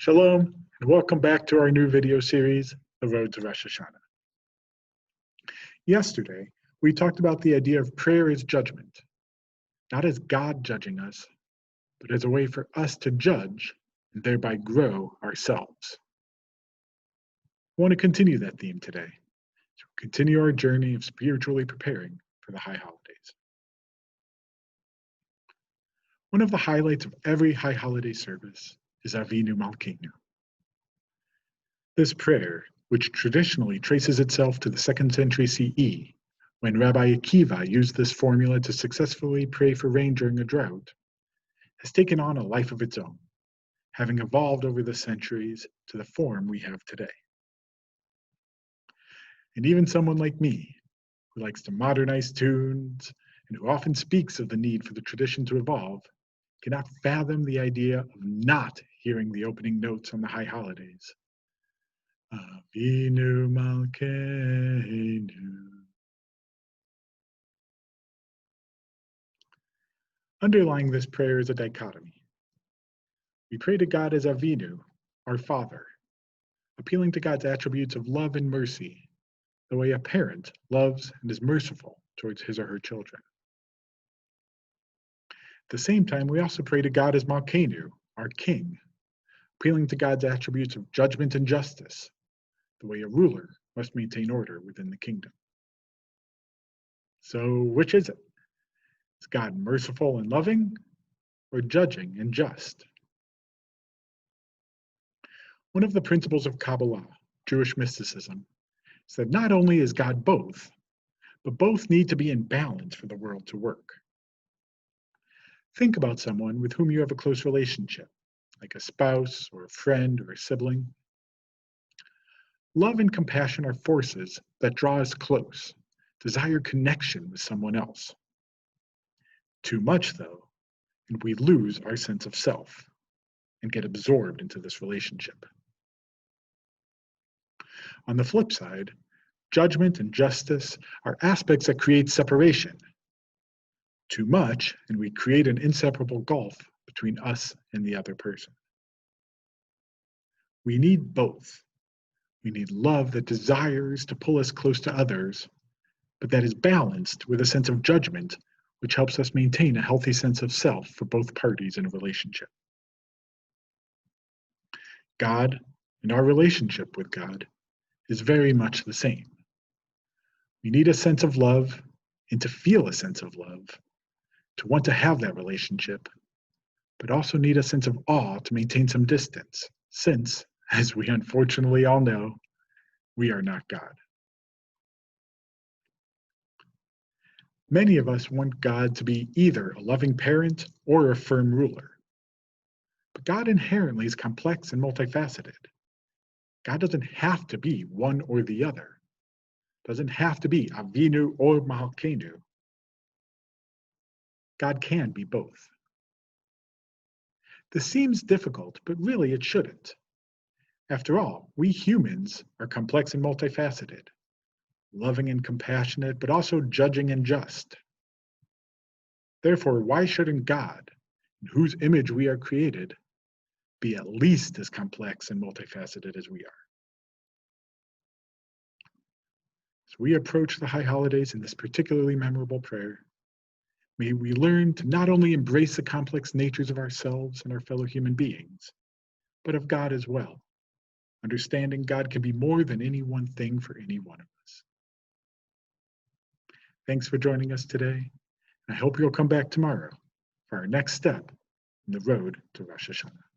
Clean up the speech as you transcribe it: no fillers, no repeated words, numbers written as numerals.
Shalom, and welcome back to our new video series, The Road to Rosh Hashanah. Yesterday, we talked about the idea of prayer as judgment, not as God judging us, but as a way for us to judge and thereby grow ourselves. I want to continue that theme today, so we'll continue our journey of spiritually preparing for the high holidays. One of the highlights of every high holiday service is Avinu Malkeinu. This prayer, which traditionally traces itself to the 2nd century CE, when Rabbi Akiva used this formula to successfully pray for rain during a drought, has taken on a life of its own, having evolved over the centuries to the form we have today. And even someone like me, who likes to modernize tunes and who often speaks of the need for the tradition to evolve, cannot fathom the idea of not hearing the opening notes on the high holidays. Avinu Malkeinu. Underlying this prayer is a dichotomy. We pray to God as Avinu, our Father, appealing to God's attributes of love and mercy, the way a parent loves and is merciful towards his or her children. At the same time, we also pray to God as Malkeinu, our King, appealing to God's attributes of judgment and justice, the way a ruler must maintain order within the kingdom. So, which is it? Is God merciful and loving, or judging and just? One of the principles of Kabbalah, Jewish mysticism, is that not only is God both, but both need to be in balance for the world to work. Think about someone with whom you have a close relationship, like a spouse or a friend or a sibling. Love and compassion are forces that draw us close, desire connection with someone else. Too much, though, and we lose our sense of self and get absorbed into this relationship. On the flip side, judgment and justice are aspects that create separation. Too much, and we create an inseparable gulf between us and the other person. We need both. We need love that desires to pull us close to others, but that is balanced with a sense of judgment, which helps us maintain a healthy sense of self for both parties in a relationship. God, and our relationship with God, is very much the same. We need a sense of love, and to feel a sense of love, to want to have that relationship, but also need a sense of awe to maintain some distance, since, as we unfortunately all know, we are not God. Many of us want God to be either a loving parent or a firm ruler. But God inherently is complex and multifaceted. God doesn't have to be one or the other. Doesn't have to be Avinu or Malkeinu. God can be both. This seems difficult, but really it shouldn't. After all, we humans are complex and multifaceted, loving and compassionate, but also judging and just. Therefore, why shouldn't God, in whose image we are created, be at least as complex and multifaceted as we are? As we approach the high holidays in this particularly memorable prayer, may we learn to not only embrace the complex natures of ourselves and our fellow human beings, but of God as well, understanding God can be more than any one thing for any one of us. Thanks for joining us today, and I hope you'll come back tomorrow for our next step in the road to Rosh Hashanah.